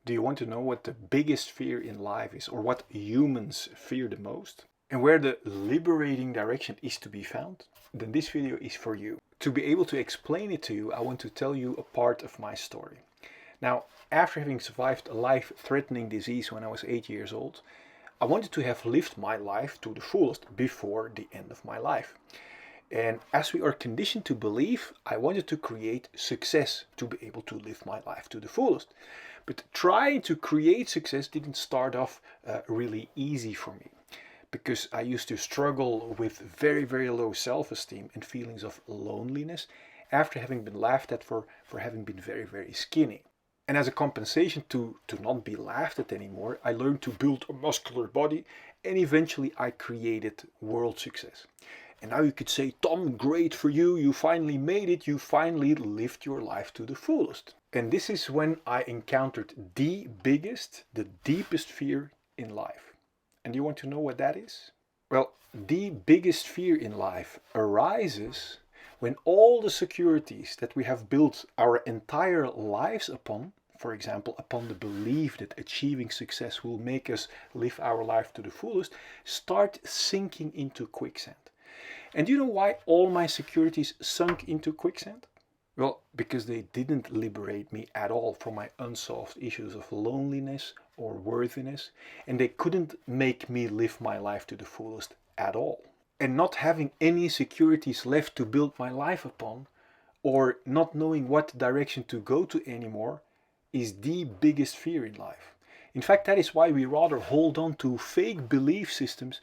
Do you want to know what the biggest fear in life is, or what humans fear the most? And where the liberating direction is to be found? Then this video is for you. To be able to explain it to you, I want to tell you a part of my story. Now, after having survived a life-threatening disease when I was 8 years old, I wanted to have lived my life to the fullest before the end of my life. And as we are conditioned to believe, I wanted to create success to be able to live my life to the fullest. But trying to create success didn't start off really easy for me, because I used to struggle with very, very low self-esteem and feelings of loneliness after having been laughed at for having been very, very skinny. And as a compensation to not be laughed at anymore, I learned to build a muscular body, and eventually I created world success. And now you could say, Tom, great for you, you finally made it, you finally lived your life to the fullest. And this is when I encountered the biggest, the deepest fear in life. And you want to know what that is? Well, the biggest fear in life arises when all the securities that we have built our entire lives upon, for example, upon the belief that achieving success will make us live our life to the fullest, start sinking into quicksand. And do you know why all my securities sunk into quicksand? Well, because they didn't liberate me at all from my unsolved issues of loneliness or worthiness, and they couldn't make me live my life to the fullest at all. And not having any securities left to build my life upon, or not knowing what direction to go to anymore, is the biggest fear in life. In fact, that is why we rather hold on to fake belief systems,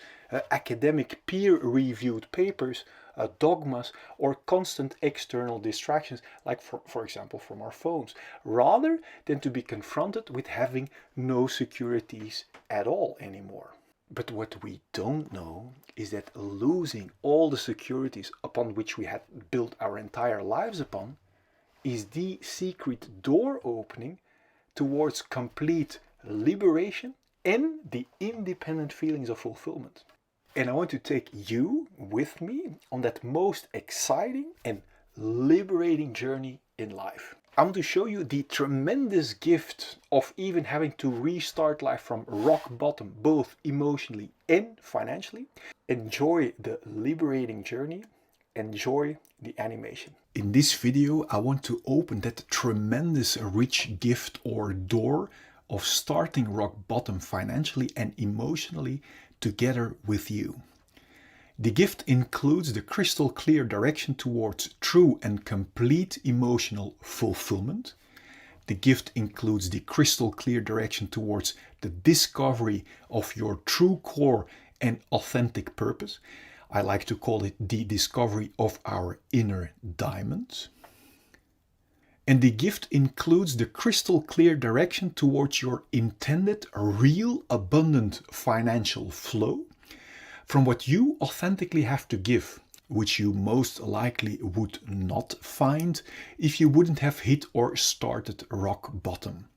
academic peer-reviewed papers, dogmas, or constant external distractions, like for example from our phones, rather than to be confronted with having no securities at all anymore. But what we don't know is that losing all the securities upon which we had built our entire lives upon is the secret door opening towards complete liberation and the independent feelings of fulfillment. And I want to take you with me on that most exciting and liberating journey in life. I want to show you the tremendous gift of even having to restart life from rock bottom, both emotionally and financially. Enjoy the liberating journey. Enjoy the animation. In this video, I want to open that tremendous rich gift or door of starting rock bottom financially and emotionally together with you. The gift includes the crystal clear direction towards true and complete emotional fulfillment. The gift includes the crystal clear direction towards the discovery of your true core and authentic purpose. I like to call it the discovery of our inner diamond. And the gift includes the crystal clear direction towards your intended, real, abundant financial flow from what you authentically have to give, which you most likely would not find if you wouldn't have hit or started rock bottom.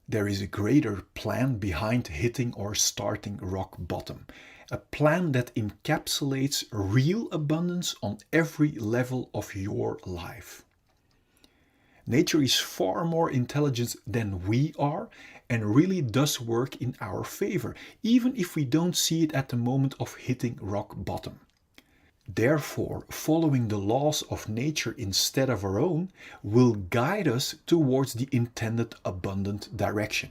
There is a greater plan behind hitting or starting rock bottom, a plan that encapsulates real abundance on every level of your life. Nature is far more intelligent than we are and really does work in our favor, even if we don't see it at the moment of hitting rock bottom. Therefore, following the laws of nature instead of our own will guide us towards the intended abundant direction.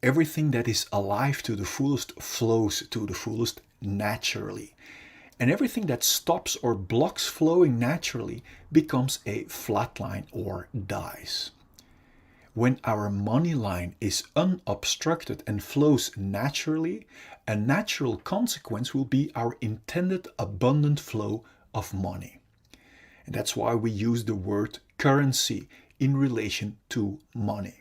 Everything that is alive to the fullest flows to the fullest naturally. And everything that stops or blocks flowing naturally becomes a flat line or dies. When our money line is unobstructed and flows naturally, a natural consequence will be our intended abundant flow of money. And that's why we use the word currency in relation to money.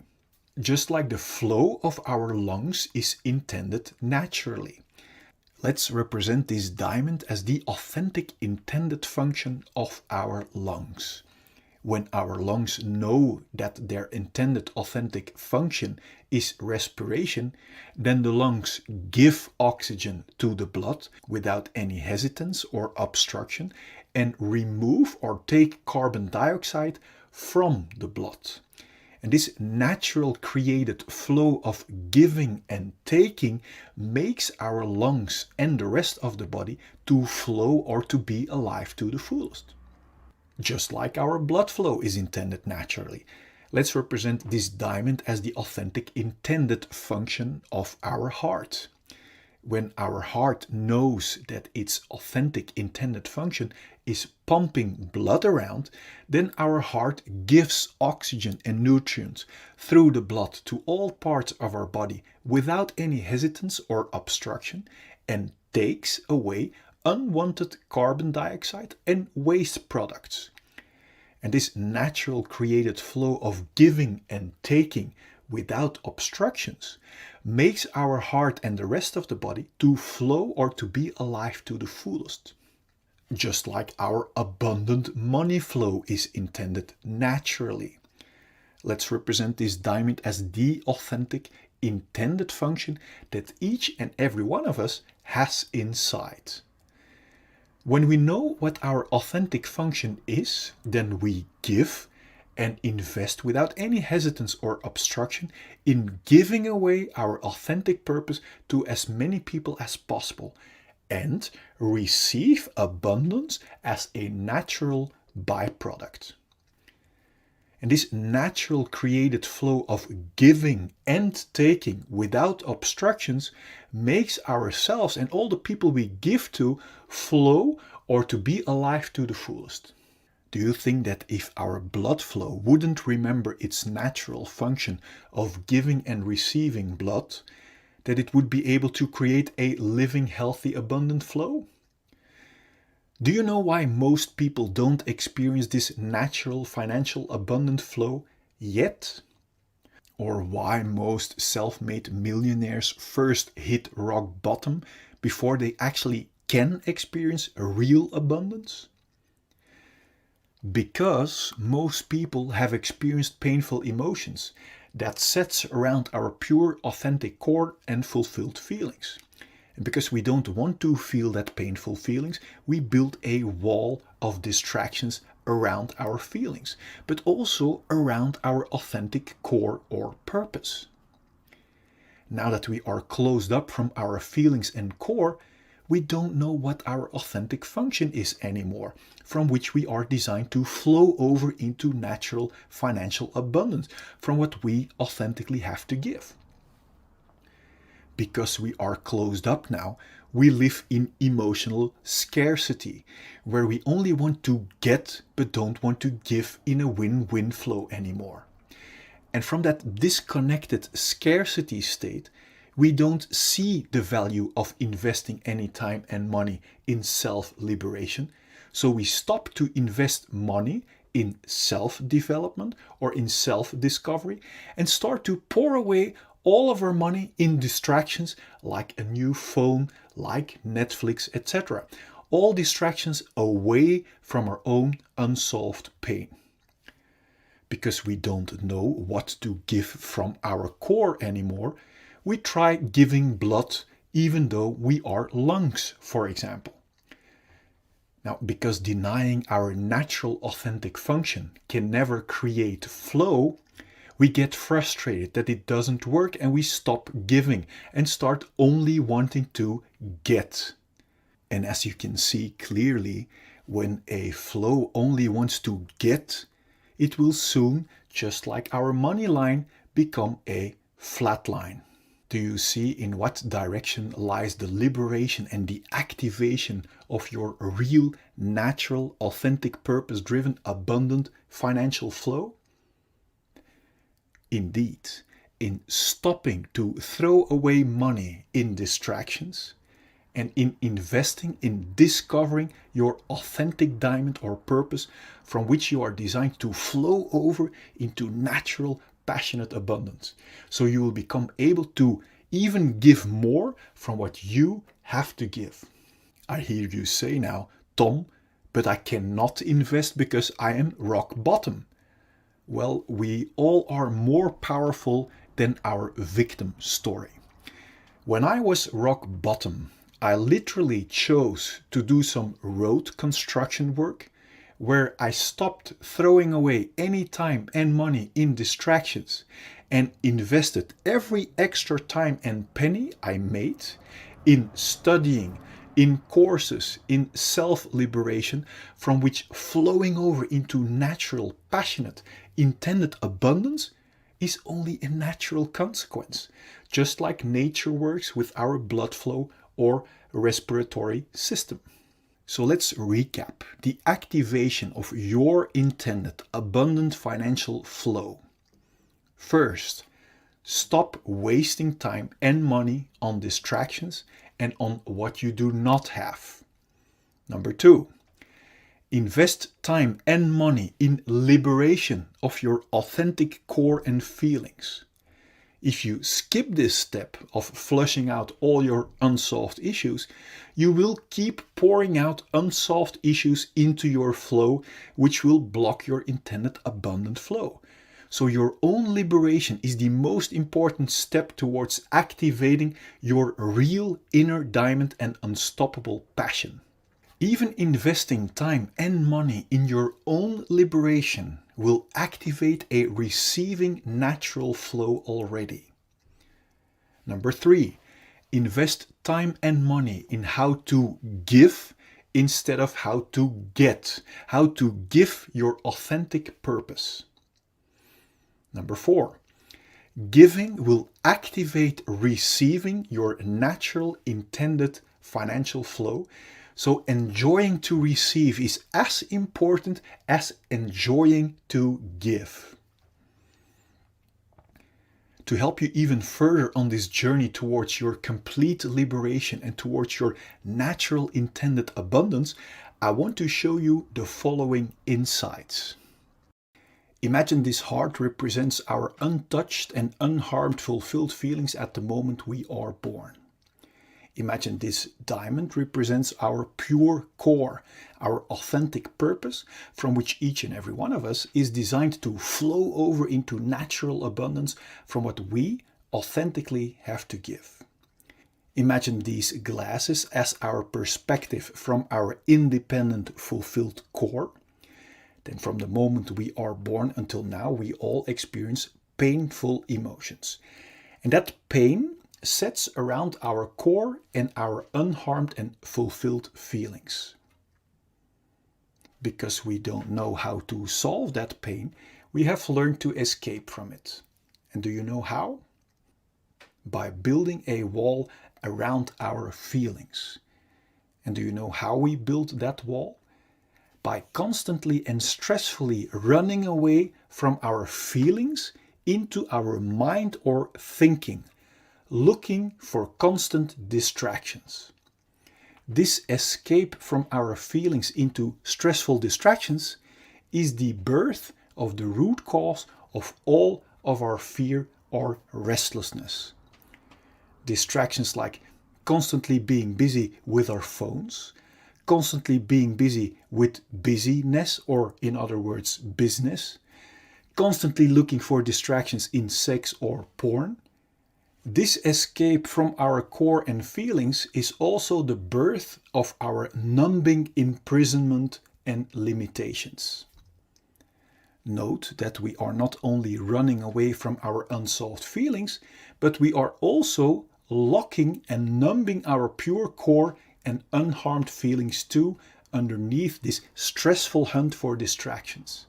Just like the flow of our lungs is intended naturally. Let's represent this diamond as the authentic intended function of our lungs. When our lungs know that their intended authentic function is respiration, then the lungs give oxygen to the blood without any hesitance or obstruction and remove or take carbon dioxide from the blood. And this natural created flow of giving and taking makes our lungs and the rest of the body to flow or to be alive to the fullest. Just like our blood flow is intended naturally. Let's represent this diamond as the authentic intended function of our heart. When our heart knows that its authentic intended function is pumping blood around, then our heart gives oxygen and nutrients through the blood to all parts of our body without any hesitance or obstruction, and takes away unwanted carbon dioxide and waste products. And this natural created flow of giving and taking without obstructions makes our heart and the rest of the body to flow or to be alive to the fullest. Just like our abundant money flow is intended naturally. Let's represent this diamond as the authentic intended function that each and every one of us has inside. When we know what our authentic function is, then we give and invest without any hesitance or obstruction in giving away our authentic purpose to as many people as possible, and receive abundance as a natural byproduct. And this natural created flow of giving and taking without obstructions makes ourselves and all the people we give to flow or to be alive to the fullest. Do you think that if our blood flow wouldn't remember its natural function of giving and receiving blood, that it would be able to create a living, healthy, abundant flow? Do you know why most people don't experience this natural financial abundant flow yet? Or why most self-made millionaires first hit rock bottom before they actually can experience a real abundance? Because most people have experienced painful emotions that sets around our pure, authentic core and fulfilled feelings. And because we don't want to feel that painful feelings, we build a wall of distractions around our feelings, but also around our authentic core or purpose. Now that we are closed up from our feelings and core, we don't know what our authentic function is anymore, from which we are designed to flow over into natural financial abundance, from what we authentically have to give. Because we are closed up now, we live in emotional scarcity, where we only want to get but don't want to give in a win-win flow anymore. And from that disconnected scarcity state, we don't see the value of investing any time and money in self-liberation. So we stop to invest money in self-development or in self-discovery and start to pour away all of our money in distractions like a new phone, like Netflix, etc. All distractions away from our own unsolved pain. Because we don't know what to give from our core anymore, we try giving blood even though we are lungs, for example. Now, because denying our natural authentic function can never create flow, we get frustrated that it doesn't work and we stop giving and start only wanting to get. And as you can see clearly, when a flow only wants to get, it will soon, just like our money line, become a flat line. Do you see in what direction lies the liberation and the activation of your real, natural, authentic, purpose-driven, abundant financial flow? Indeed, in stopping to throw away money in distractions and in investing in discovering your authentic diamond or purpose from which you are designed to flow over into natural, passionate abundance. So you will become able to even give more from what you have to give. I hear you say now, Tom, but I cannot invest because I am rock bottom. Well, we all are more powerful than our victim story. When I was rock bottom, I literally chose to do some road construction work where I stopped throwing away any time and money in distractions and invested every extra time and penny I made in studying, in courses, in self-liberation, from which flowing over into natural, passionate, intended abundance is only a natural consequence, just like nature works with our blood flow or respiratory system. So let's recap the activation of your intended abundant financial flow. First, stop wasting time and money on distractions and on what you do not have. Number 2, invest time and money in liberation of your authentic core and feelings. If you skip this step of flushing out all your unsolved issues, you will keep pouring out unsolved issues into your flow, which will block your intended abundant flow. So your own liberation is the most important step towards activating your real inner diamond and unstoppable passion. Even investing time and money in your own liberation will activate a receiving natural flow already. Number 3, invest time and money in how to give instead of how to get, how to give your authentic purpose. Number 4, giving will activate receiving your natural intended financial flow. So enjoying to receive is as important as enjoying to give. To help you even further on this journey towards your complete liberation and towards your natural intended abundance, I want to show you the following insights. Imagine this heart represents our untouched and unharmed fulfilled feelings at the moment we are born. Imagine this diamond represents our pure core, our authentic purpose, from which each and every one of us is designed to flow over into natural abundance from what we authentically have to give. Imagine these glasses as our perspective from our independent, fulfilled core. Then from the moment we are born until now, we all experience painful emotions. And that pain sets around our core and our unharmed and fulfilled feelings. Because we don't know how to solve that pain, we have learned to escape from it. And do you know how? By building a wall around our feelings. And do you know how we build that wall? By constantly and stressfully running away from our feelings into our mind or thinking, looking for constant distractions. This escape from our feelings into stressful distractions is the birth of the root cause of all of our fear or restlessness. Distractions like constantly being busy with our phones, constantly being busy with busyness, or in other words, business, constantly looking for distractions in sex or porn. This escape from our core and feelings is also the birth of our numbing imprisonment and limitations. Note that we are not only running away from our unsolved feelings, but we are also locking and numbing our pure core and unharmed feelings too underneath this stressful hunt for distractions.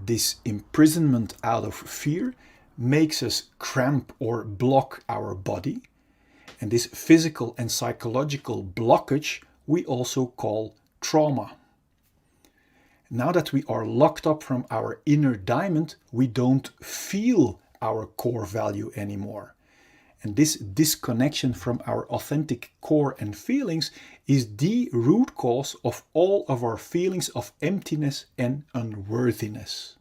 This imprisonment out of fear makes us cramp or block our body, and this physical and psychological blockage we also call trauma. Now that we are locked up from our inner diamond, we don't feel our core value anymore. And this disconnection from our authentic core and feelings is the root cause of all of our feelings of emptiness and unworthiness.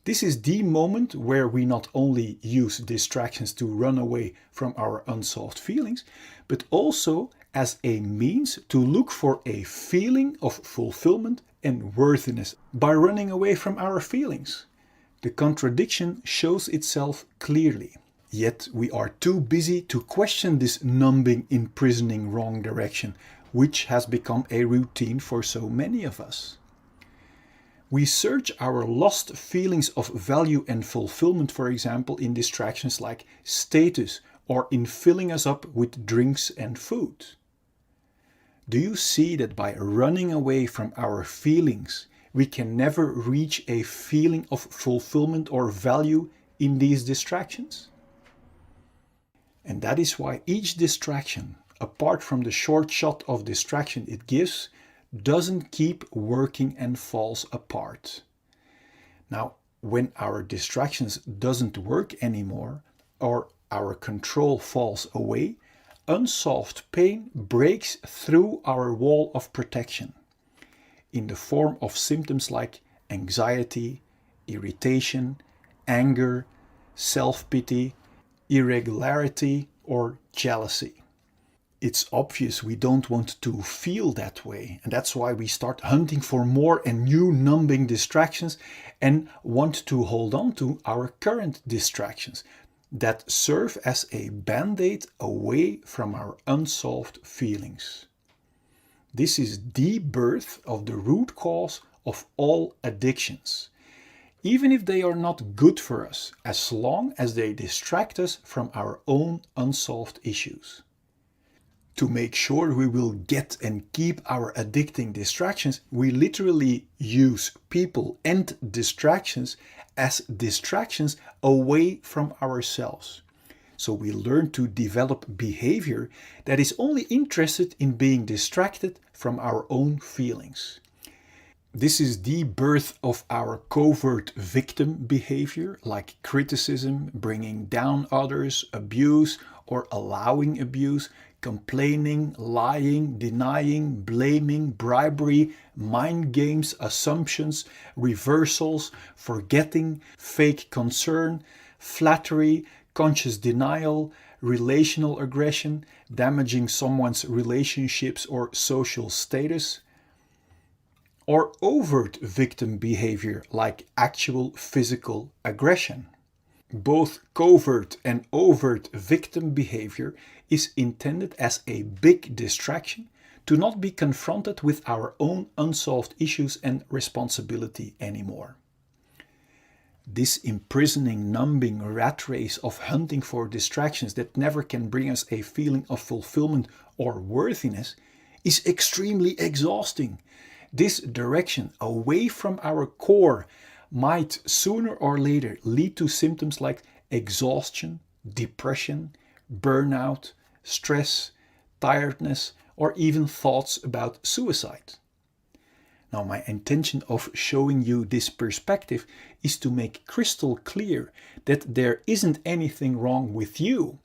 This is the moment where we not only use distractions to run away from our unsolved feelings, but also as a means to look for a feeling of fulfillment and worthiness by running away from our feelings. The contradiction shows itself clearly. Yet we are too busy to question this numbing, imprisoning wrong direction. which has become a routine for so many of us. We search our lost feelings of value and fulfillment, for example, in distractions like status or in filling us up with drinks and food. Do you see that by running away from our feelings, we can never reach a feeling of fulfillment or value in these distractions? And that is why each distraction, apart from the short shot of distraction it gives, doesn't keep working and falls apart. Now, when our distractions doesn't work anymore, or our control falls away, unsolved pain breaks through our wall of protection in the form of symptoms like anxiety, irritation, anger, self-pity, irregularity, or jealousy. It's obvious we don't want to feel that way, and that's why we start hunting for more and new numbing distractions and want to hold on to our current distractions that serve as a band-aid away from our unsolved feelings. This is the birth of the root cause of all addictions, even if they are not good for us, as long as they distract us from our own unsolved issues. To make sure we will get and keep our addicting distractions, we literally use people and distractions as distractions away from ourselves. So we learn to develop behavior that is only interested in being distracted from our own feelings. This is the birth of our covert victim behavior, like criticism, bringing down others, abuse or allowing abuse, complaining, lying, denying, blaming, bribery, mind games, assumptions, reversals, forgetting, fake concern, flattery, conscious denial, relational aggression, damaging someone's relationships or social status, or overt victim behavior like actual physical aggression. Both covert and overt victim behavior is intended as a big distraction to not be confronted with our own unsolved issues and responsibility anymore. This imprisoning, numbing rat race of hunting for distractions that never can bring us a feeling of fulfillment or worthiness is extremely exhausting. This direction away from our core might sooner or later lead to symptoms like exhaustion, depression, burnout, stress, tiredness, or even thoughts about suicide. Now, my intention of showing you this perspective is to make crystal clear that there isn't anything wrong with you.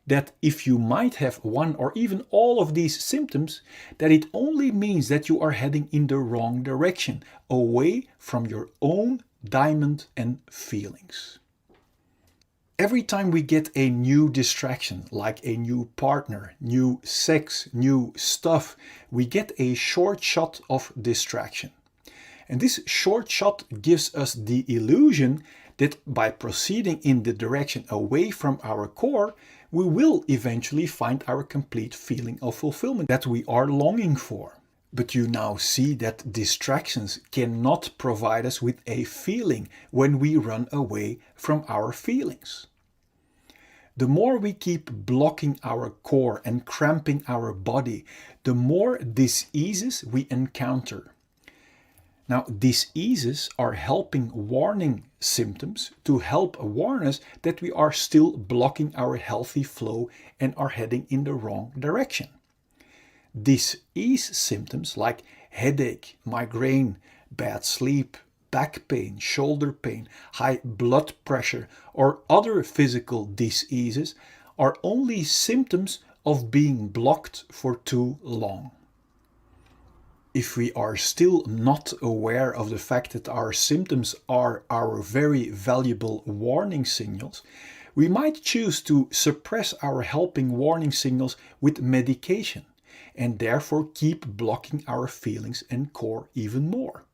That if you might have one or even all of these symptoms, that it only means that you are heading in the wrong direction, away from your own diamond and feelings. Every time we get a new distraction, like a new partner, new sex, new stuff, we get a short shot of distraction. And this short shot gives us the illusion that by proceeding in the direction away from our core, we will eventually find our complete feeling of fulfillment that we are longing for. But you now see that distractions cannot provide us with a feeling when we run away from our feelings. The more we keep blocking our core and cramping our body, the more diseases we encounter. Now, diseases are helping warning symptoms to help warn us that we are still blocking our healthy flow and are heading in the wrong direction. Disease symptoms like headache, migraine, bad sleep, back pain, shoulder pain, high blood pressure, or other physical diseases are only symptoms of being blocked for too long. If we are still not aware of the fact that our symptoms are our very valuable warning signals, we might choose to suppress our helping warning signals with medication and therefore keep blocking our feelings and core even more.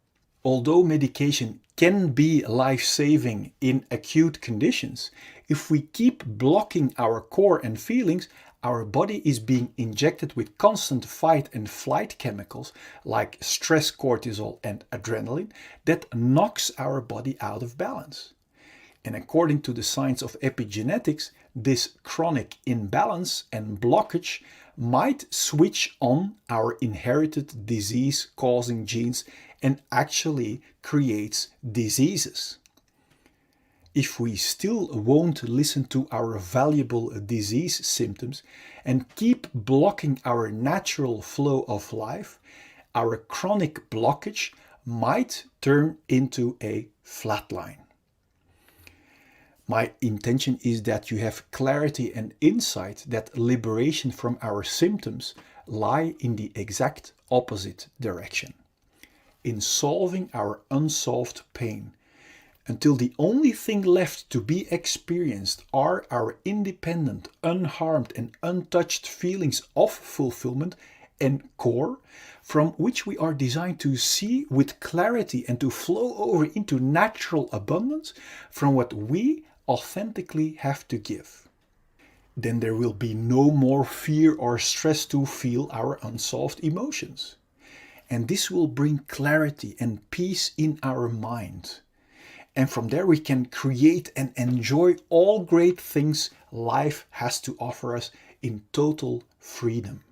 Although medication can be life-saving in acute conditions, if we keep blocking our core and feelings, our body is being injected with constant fight and flight chemicals like stress cortisol and adrenaline that knocks our body out of balance. And according to the science of epigenetics, this chronic imbalance and blockage might switch on our inherited disease-causing genes and actually creates diseases. If we still won't listen to our valuable disease symptoms and keep blocking our natural flow of life, our chronic blockage might turn into a flatline. My intention is that you have clarity and insight that liberation from our symptoms lie in the exact opposite direction, in solving our unsolved pain, until the only thing left to be experienced are our independent, unharmed and untouched feelings of fulfillment and core, from which we are designed to see with clarity and to flow over into natural abundance from what we authentically have to give. Then there will be no more fear or stress to feel our unsolved emotions. And this will bring clarity and peace in our mind. And from there we can create and enjoy all great things life has to offer us in total freedom.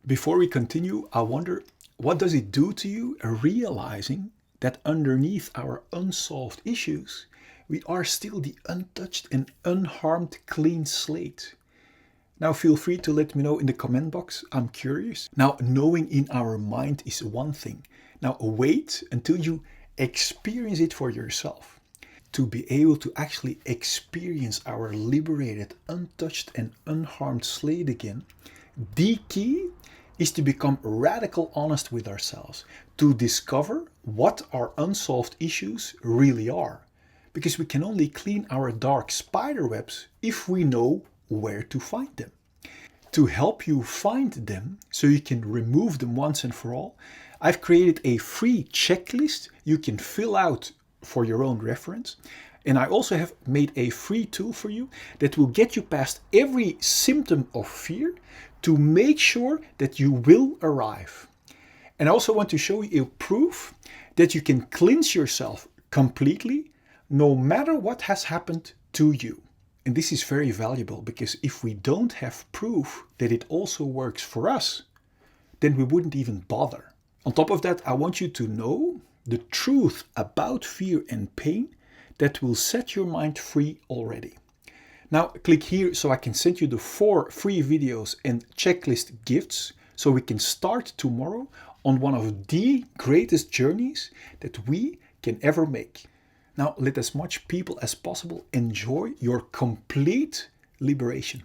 Before we continue, I wonder, what does it do to you realizing that underneath our unsolved issues, we are still the untouched and unharmed clean slate? Now feel free to let me know in the comment box, I'm curious. Now, knowing in our mind is one thing. Now wait until you experience it for yourself. To be able to actually experience our liberated, untouched and unharmed slate again, the key is to become radical honest with ourselves, to discover what our unsolved issues really are. Because we can only clean our dark spider webs if we know where to find them. To help you find them so you can remove them once and for all, I've created a free checklist you can fill out for your own reference. And I also have made a free tool for you that will get you past every symptom of fear to make sure that you will arrive. And I also want to show you a proof that you can cleanse yourself completely no matter what has happened to you. And this is very valuable because if we don't have proof that it also works for us, then we wouldn't even bother. On top of that, I want you to know the truth about fear and pain that will set your mind free already. Now click here so I can send you the 4 free videos and checklist gifts so we can start tomorrow on one of the greatest journeys that we can ever make. Now let as much people as possible enjoy your complete liberation.